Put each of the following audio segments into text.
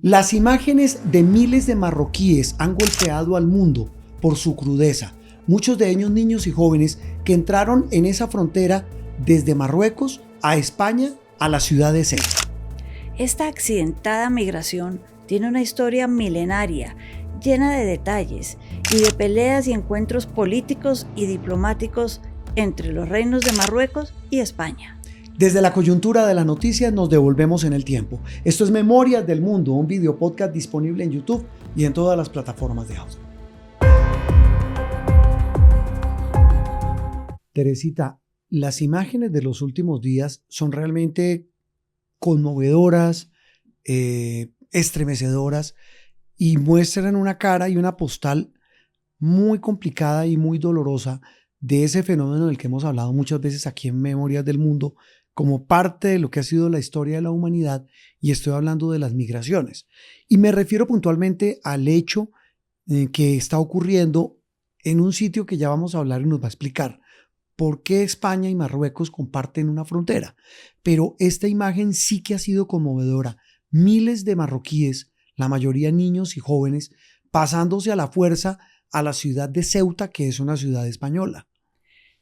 Las imágenes de miles de marroquíes han golpeado al mundo por su crudeza. Muchos de ellos niños y jóvenes que entraron en esa frontera desde Marruecos a España, a la ciudad de Ceuta. Esta accidentada migración tiene una historia milenaria, llena de detalles y de peleas y encuentros políticos y diplomáticos entre los reinos de Marruecos y España. Desde la coyuntura de la noticia nos devolvemos en el tiempo. Esto es Memorias del Mundo, un video podcast disponible en YouTube y en todas las plataformas de audio. Teresita, las imágenes de los últimos días son realmente conmovedoras, estremecedoras y muestran una cara y una postal muy complicada y muy dolorosa de ese fenómeno del que hemos hablado muchas veces aquí en Memorias del Mundo, como parte de lo que ha sido la historia de la humanidad, y estoy hablando de las migraciones. Y me refiero puntualmente al hecho que está ocurriendo en un sitio que ya vamos a hablar y nos va a explicar por qué España y Marruecos comparten una frontera. Pero esta imagen sí que ha sido conmovedora. Miles de marroquíes, la mayoría niños y jóvenes, pasándose a la fuerza a la ciudad de Ceuta, que es una ciudad española.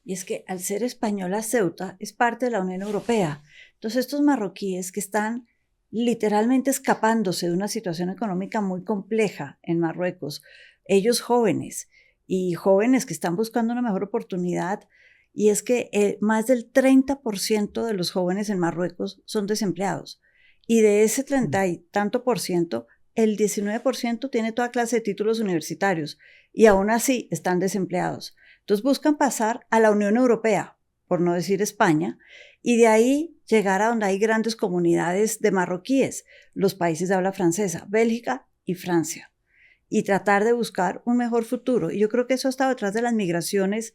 Y es que al ser española, Ceuta es parte de la Unión Europea. Entonces estos marroquíes que están literalmente escapándose de una situación económica muy compleja en Marruecos, ellos jóvenes y jóvenes que están buscando una mejor oportunidad, y es que más del 30% de los jóvenes en Marruecos son desempleados. Y de ese 30 y tanto por ciento, el 19% tiene toda clase de títulos universitarios y aún así están desempleados. Entonces buscan pasar a la Unión Europea, por no decir España, y de ahí llegar a donde hay grandes comunidades de marroquíes, los países de habla francesa, Bélgica y Francia, y tratar de buscar un mejor futuro. Y yo creo que eso ha estado detrás de las migraciones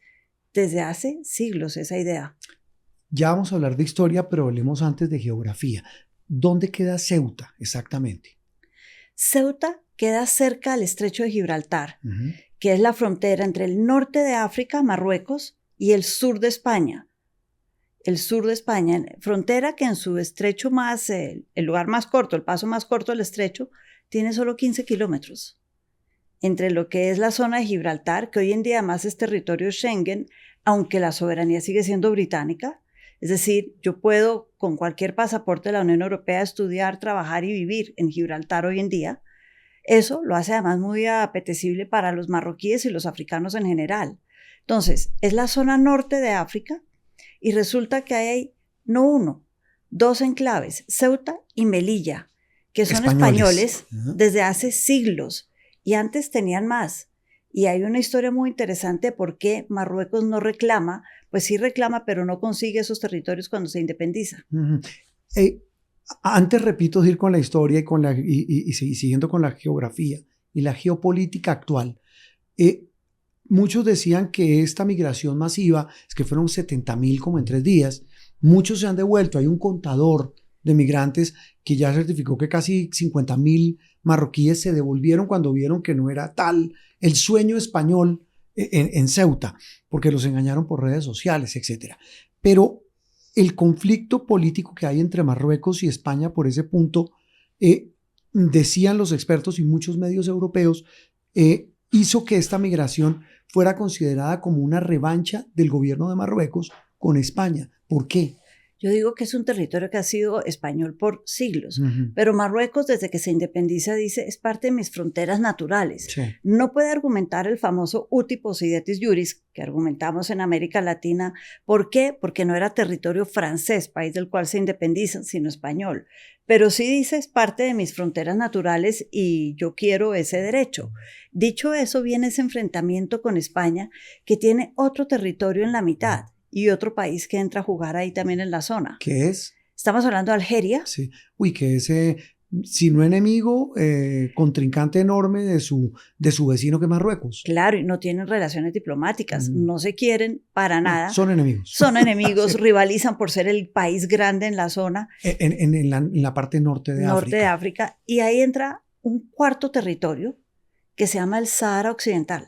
desde hace siglos, esa idea. Ya vamos a hablar de historia, pero hablemos antes de geografía. ¿Dónde queda Ceuta exactamente? Ceuta queda cerca al estrecho de Gibraltar, que es la frontera entre el norte de África, Marruecos, y el sur de España. El sur de España, frontera que en su estrecho más, el lugar más corto, el paso más corto del estrecho, tiene solo 15 kilómetros. Entre lo que es la zona de Gibraltar, que hoy en día más es territorio Schengen, aunque la soberanía sigue siendo británica. Es decir, yo puedo con cualquier pasaporte de la Unión Europea estudiar, trabajar y vivir en Gibraltar hoy en día. Eso lo hace además muy apetecible para los marroquíes y los africanos en general. Entonces, es la zona norte de África y resulta que hay no uno, dos enclaves, Ceuta y Melilla, que son españoles desde hace siglos y antes tenían más. Y hay una historia muy interesante de por qué Marruecos no reclama, pues sí reclama, pero no consigue esos territorios cuando se independiza. Antes, repito, de ir con la historia y siguiendo con la geografía y la geopolítica actual, muchos decían que esta migración masiva, es que fueron 70,000 como en 3 días, muchos se han devuelto. Hay un contador de migrantes que ya certificó que casi 50,000 marroquíes se devolvieron cuando vieron que no era tal el sueño español en Ceuta, porque los engañaron por redes sociales, etc. Pero el conflicto político que hay entre Marruecos y España por ese punto, decían los expertos y muchos medios europeos, hizo que esta migración fuera considerada como una revancha del gobierno de Marruecos con España. ¿Por qué? Yo digo que es un territorio que ha sido español por siglos, pero Marruecos desde que se independiza dice es parte de mis fronteras naturales. Sí. No puede argumentar el famoso uti possidetis iuris que argumentamos en América Latina. ¿Por qué? Porque no era territorio francés, país del cual se independizan, sino español. Pero sí dice es parte de mis fronteras naturales y yo quiero ese derecho. Dicho eso, viene ese enfrentamiento con España, que tiene otro territorio en la mitad. Y otro país que entra a jugar ahí también en la zona. ¿Qué es? Estamos hablando de Algeria. Sí. Uy, que ese, si no enemigo, contrincante enorme de su vecino que es Marruecos. Claro, y no tienen relaciones diplomáticas, no se quieren para nada. Son enemigos. Son enemigos, sí. Rivalizan por ser el país grande en la zona. En la parte norte de África. Norte de África. Y ahí entra un cuarto territorio que se llama el Sáhara Occidental.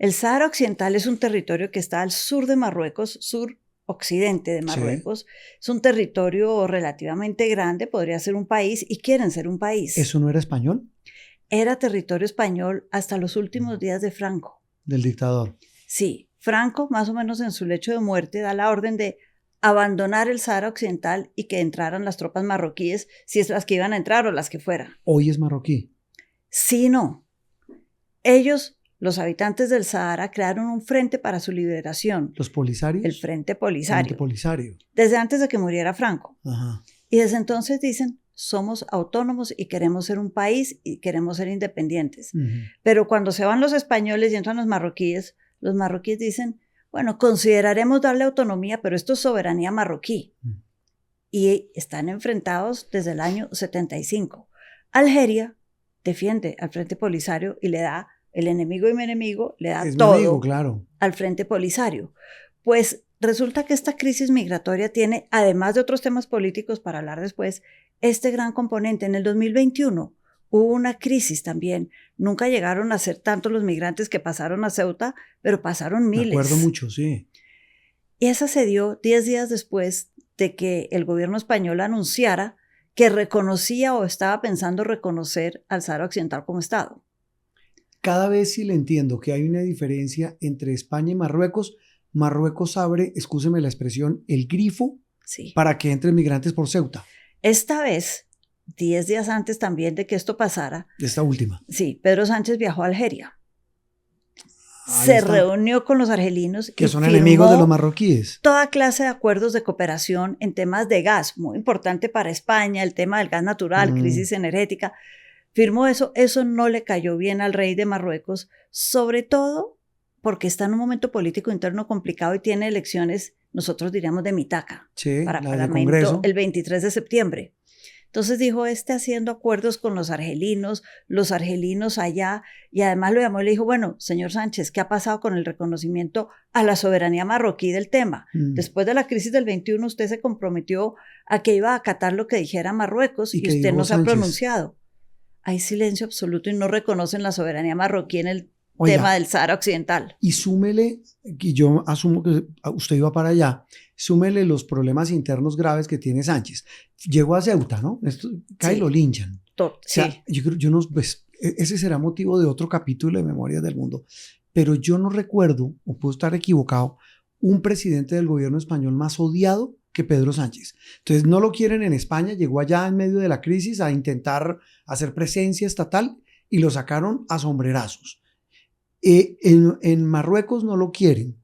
El Sáhara Occidental es un territorio que está al sur de Marruecos, sur occidente de Marruecos, es un territorio relativamente grande, podría ser un país, y quieren ser un país. ¿Eso no era español? Era territorio español hasta los últimos días de Franco. Del dictador. Sí, Franco, más o menos en su lecho de muerte, da la orden de abandonar el Sahara Occidental y que entraran las tropas marroquíes, si es las que iban a entrar o las que fueran. Hoy es marroquí. Sí, no. Ellos, los habitantes del Sahara, crearon un frente para su liberación. ¿Los Polisarios? El Frente Polisario. Frente Polisario. Desde antes de que muriera Franco. Ajá. Y desde entonces dicen, somos autónomos y queremos ser un país y queremos ser independientes. Pero cuando se van los españoles y entran los marroquíes dicen, bueno, consideraremos darle autonomía, pero esto es soberanía marroquí. Y están enfrentados desde el año 75. Algeria defiende al Frente Polisario y le da, el enemigo y mi enemigo, le da todo enemigo, claro, al Frente Polisario. Pues resulta que esta crisis migratoria tiene, además de otros temas políticos para hablar después, este gran componente. En el 2021 hubo una crisis también. Nunca llegaron a ser tantos los migrantes que pasaron a Ceuta, pero pasaron miles. Me acuerdo mucho, sí. Y esa se dio 10 días después de que el gobierno español anunciara que reconocía o estaba pensando reconocer al Sahara Occidental como Estado. Cada vez sí le entiendo que hay una diferencia entre España y Marruecos. Marruecos abre, excúseme la expresión, el grifo para que entren migrantes por Ceuta. Esta vez, 10 días antes también de que esto pasara. Esta última. Sí, Pedro Sánchez viajó a Algeria. Se reunió con los argelinos. Que son enemigos de los marroquíes. Toda clase de acuerdos de cooperación en temas de gas, muy importante para España, el tema del gas natural, crisis energética. Firmó eso. Eso no le cayó bien al rey de Marruecos, sobre todo porque está en un momento político interno complicado y tiene elecciones, nosotros diríamos de Mitaca, para Parlamento el 23 de septiembre. Entonces dijo, haciendo acuerdos con los argelinos allá, y además lo llamó y le dijo, bueno, señor Sánchez, ¿qué ha pasado con el reconocimiento a la soberanía marroquí del tema? Después de la crisis del 21, usted se comprometió a que iba a acatar lo que dijera Marruecos y usted no se ha pronunciado. Hay silencio absoluto y no reconocen la soberanía marroquí en el tema del Sahara Occidental. Y súmele, y yo asumo que usted iba para allá, súmele los problemas internos graves que tiene Sánchez. Llegó a Ceuta, ¿no? Esto, cae y lo linchan. O sea, yo no, pues, ese será motivo de otro capítulo de Memorias del Mundo, pero yo no recuerdo, o puedo estar equivocado, un presidente del gobierno español más odiado que Pedro Sánchez. Entonces no lo quieren en España, llegó allá en medio de la crisis a intentar hacer presencia estatal y lo sacaron a sombrerazos. En Marruecos no lo quieren.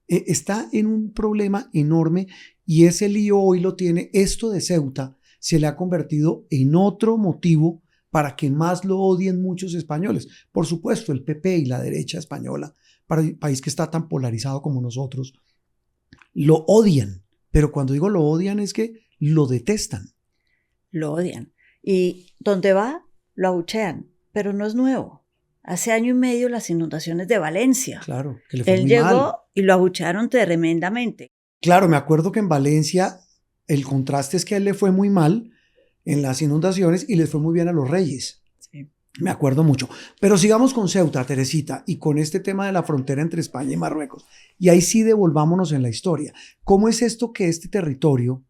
Está en un problema enorme y ese lío hoy lo tiene. Esto de Ceuta se le ha convertido en otro motivo para que más lo odien muchos españoles. Por supuesto, el PP y la derecha española, para el país que está tan polarizado como nosotros, lo odian. Pero cuando digo lo odian es que lo detestan. Lo odian. Y donde va, lo abuchean. Pero no es nuevo. Hace año y medio las inundaciones de Valencia. Claro, que le fue Él muy llegó mal. Y lo abuchearon tremendamente. Claro, me acuerdo que en Valencia el contraste es que a él le fue muy mal en las inundaciones y les fue muy bien a los reyes. Sí. Me acuerdo mucho. Pero sigamos con Ceuta, Teresita, y con este tema de la frontera entre España y Marruecos. Y ahí sí devolvámonos en la historia. ¿Cómo es esto que este territorio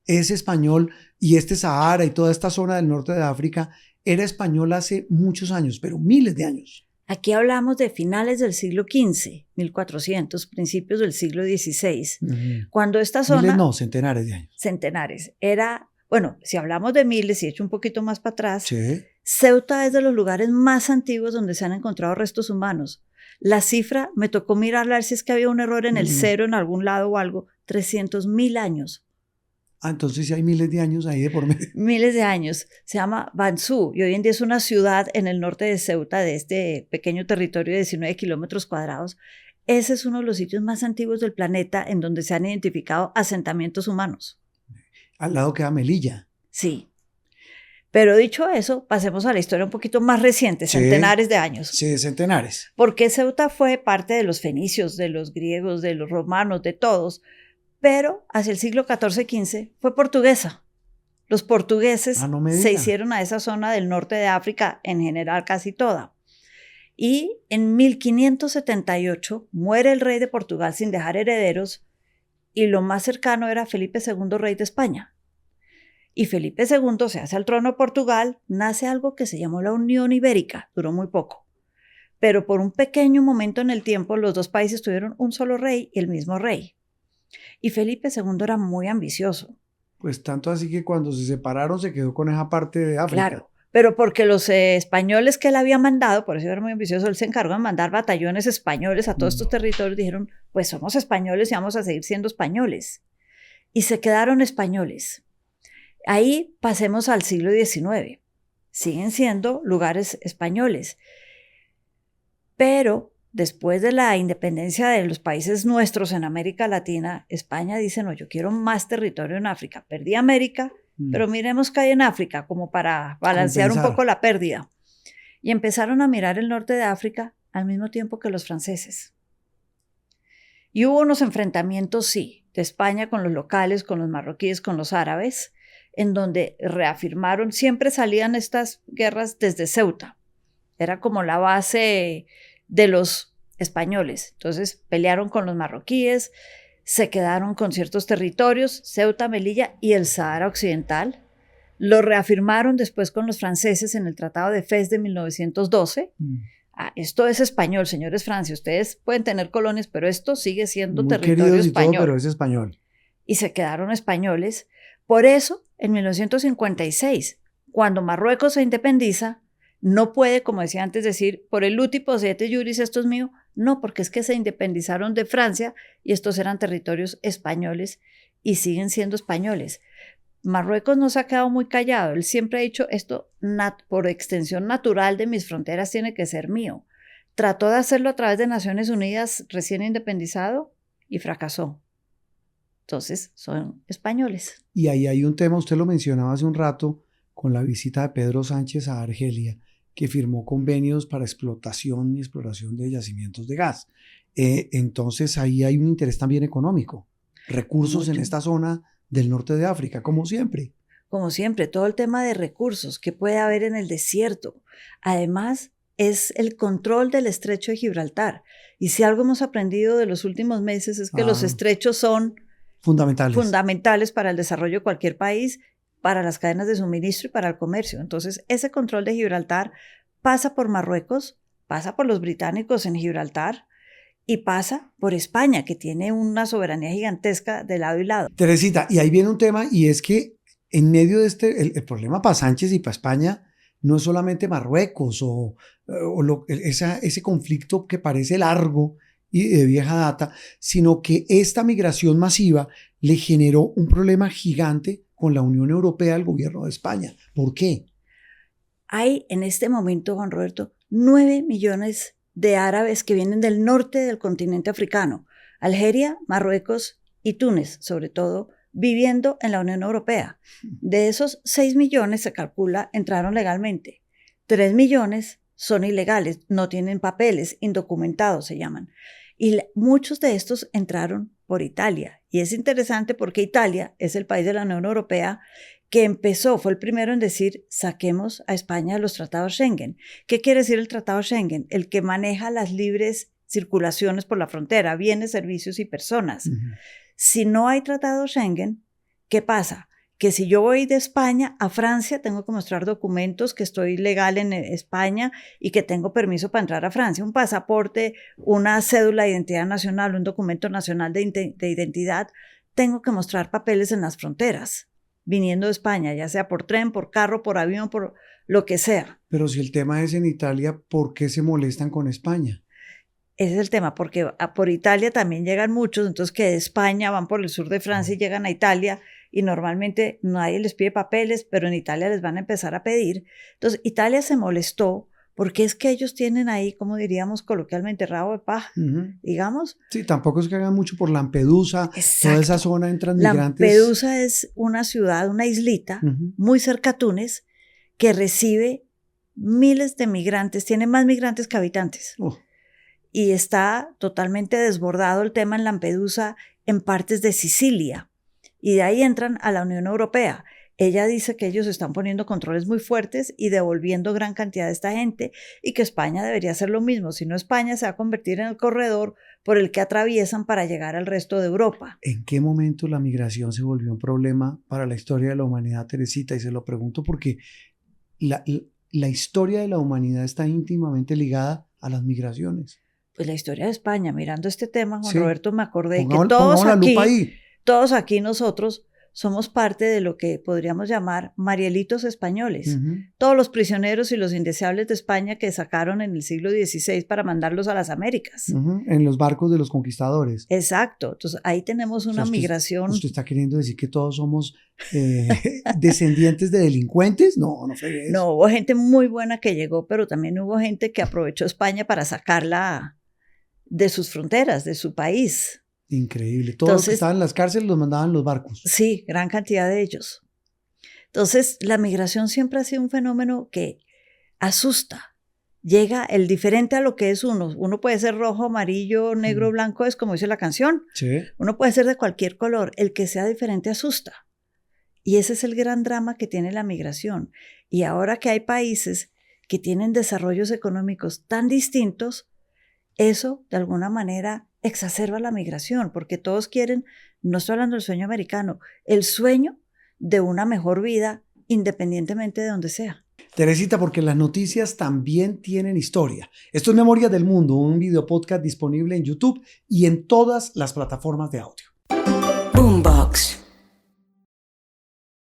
es español y este Sahara y toda esta zona del norte de África era español hace muchos años, pero miles de años? Aquí hablamos de finales del siglo XV, 1400, principios del siglo XVI, cuando esta zona... Miles no, centenares de años. Centenares. Era, bueno, si hablamos de miles y echo un poquito más para atrás, sí. Ceuta es de los lugares más antiguos donde se han encontrado restos humanos. La cifra, me tocó mirarla a ver si es que había un error en el cero en algún lado o algo, 300.000 años. Ah, entonces sí hay miles de años ahí de por medio. Miles de años. Se llama Banzú y hoy en día es una ciudad en el norte de Ceuta, de este pequeño territorio de 19 kilómetros cuadrados. Ese es uno de los sitios más antiguos del planeta en donde se han identificado asentamientos humanos. Al lado queda Melilla. Sí. Pero dicho eso, pasemos a la historia un poquito más reciente, centenares de años. Sí, centenares. Porque Ceuta fue parte de los fenicios, de los griegos, de los romanos, de todos. Pero hacia el siglo XIV-XV fue portuguesa. Los portugueses se hicieron a esa zona del norte de África, en general casi toda. Y en 1578 muere el rey de Portugal sin dejar herederos y lo más cercano era Felipe II, rey de España. Y Felipe II se hace al trono de Portugal, nace algo que se llamó la Unión Ibérica, duró muy poco. Pero por un pequeño momento en el tiempo, los dos países tuvieron un solo rey y el mismo rey. Y Felipe II era muy ambicioso. Pues tanto así que cuando se separaron se quedó con esa parte de África. Claro, pero porque los españoles que él había mandado, por eso era muy ambicioso, él se encargó de mandar batallones españoles a todos estos territorios, dijeron, pues somos españoles y vamos a seguir siendo españoles. Y se quedaron españoles. Ahí pasemos al siglo XIX. Siguen siendo lugares españoles. Pero después de la independencia de los países nuestros en América Latina, España dice, no, yo quiero más territorio en África. Perdí América, pero miremos qué hay en África, como para balancear un poco la pérdida. Y empezaron a mirar el norte de África al mismo tiempo que los franceses. Y hubo unos enfrentamientos, sí, de España con los locales, con los marroquíes, con los árabes, en donde reafirmaron, siempre salían estas guerras desde Ceuta. Era como la base de los españoles. Entonces pelearon con los marroquíes, se quedaron con ciertos territorios, Ceuta, Melilla y el Sahara Occidental. Lo reafirmaron después con los franceses en el Tratado de Fez de 1912. Esto es español, señores Francia. Ustedes pueden tener colonias, pero esto sigue siendo muy territorio español. Todo, pero es español. Y se quedaron españoles. Por eso, en 1956, cuando Marruecos se independiza, no puede, como decía antes, decir, por el uti possidetis iuris, esto es mío. No, porque es que se independizaron de Francia y estos eran territorios españoles y siguen siendo españoles. Marruecos no se ha quedado muy callado. Él siempre ha dicho, esto por extensión natural de mis fronteras tiene que ser mío. Trató de hacerlo a través de Naciones Unidas recién independizado y fracasó. Entonces, son españoles. Y ahí hay un tema, usted lo mencionaba hace un rato, con la visita de Pedro Sánchez a Argelia, que firmó convenios para explotación y exploración de yacimientos de gas. Entonces, ahí hay un interés también económico. Recursos en esta zona del norte de África, como siempre. Como siempre, todo el tema de recursos que puede haber en el desierto. Además, es el control del estrecho de Gibraltar. Y si algo hemos aprendido de los últimos meses es que los estrechos son fundamentales para el desarrollo de cualquier país, para las cadenas de suministro y para el comercio. Entonces, ese control de Gibraltar pasa por Marruecos, pasa por los británicos en Gibraltar y pasa por España, que tiene una soberanía gigantesca de lado y lado. Teresita, y ahí viene un tema, y es que en medio de el problema para Sánchez y para España no es solamente Marruecos ese conflicto que parece largo y de vieja data, sino que esta migración masiva le generó un problema gigante con la Unión Europea al gobierno de España. ¿Por qué? Hay en este momento, Juan Roberto, 9 millones de árabes que vienen del norte del continente africano, Algeria, Marruecos y Túnez, sobre todo, viviendo en la Unión Europea. De esos 6 millones, se calcula, entraron legalmente. 3 millones son ilegales, no tienen papeles, indocumentados se llaman. Y muchos de estos entraron por Italia. Y es interesante porque Italia es el país de la Unión Europea que fue el primero en decir, saquemos a España de los tratados Schengen. ¿Qué quiere decir el tratado Schengen? El que maneja las libres circulaciones por la frontera, bienes, servicios y personas. Si no hay tratado Schengen, ¿qué pasa? Que si yo voy de España a Francia, tengo que mostrar documentos que estoy legal en España y que tengo permiso para entrar a Francia, un pasaporte, una cédula de identidad nacional, un documento nacional de identidad. Tengo que mostrar papeles en las fronteras, viniendo de España, ya sea por tren, por carro, por avión, por lo que sea. Pero si el tema es en Italia, ¿por qué se molestan con España? Ese es el tema, porque por Italia también llegan muchos, entonces que de España van por el sur de Francia y llegan a Italia y normalmente nadie les pide papeles, pero en Italia les van a empezar a pedir. Entonces Italia se molestó porque es que ellos tienen ahí, como diríamos coloquialmente, rabo de paja, digamos. Sí, tampoco es que hagan mucho por Lampedusa. Exacto. Toda esa zona entran migrantes. Lampedusa es una ciudad, una islita, muy cerca a Túnez, que recibe miles de migrantes, tiene más migrantes que habitantes. Y está totalmente desbordado el tema en Lampedusa, en partes de Sicilia. Y de ahí entran a la Unión Europea. Ella dice que ellos están poniendo controles muy fuertes y devolviendo gran cantidad de esta gente y que España debería hacer lo mismo. Si no, España se va a convertir en el corredor por el que atraviesan para llegar al resto de Europa. ¿En qué momento la migración se volvió un problema para la historia de la humanidad, Teresita? Y se lo pregunto porque la historia de la humanidad está íntimamente ligada a las migraciones. Pues la historia de España, mirando este tema, Juan Sí. Roberto, me acordé Pongamos que la lupa ahí. todos aquí nosotros somos parte de lo que podríamos llamar Marielitos españoles. Todos los prisioneros y los indeseables de España que sacaron en el siglo XVI para mandarlos a las Américas. En los barcos de los conquistadores. Exacto. Entonces ahí tenemos una migración. ¿Usted está queriendo decir que todos somos descendientes de delincuentes? No fregues. No, hubo gente muy buena que llegó, pero también hubo gente que aprovechó España para sacarla de sus fronteras, de su país. Increíble. Todos los que estaban en las cárceles los mandaban los barcos. Sí, gran cantidad de ellos. Entonces, la migración siempre ha sido un fenómeno que asusta. Llega el diferente a lo que es uno. Uno puede ser rojo, amarillo, negro, blanco, es como dice la canción. Sí. Uno puede ser de cualquier color. El que sea diferente asusta. Y ese es el gran drama que tiene la migración. Y ahora que hay países que tienen desarrollos económicos tan distintos, eso de alguna manera exacerba la migración, porque todos quieren, no estoy hablando del sueño americano, el sueño de una mejor vida independientemente de donde sea. Teresita, porque las noticias también tienen historia. Esto es Memorias del Mundo, un video podcast disponible en YouTube y en todas las plataformas de audio. Boombox.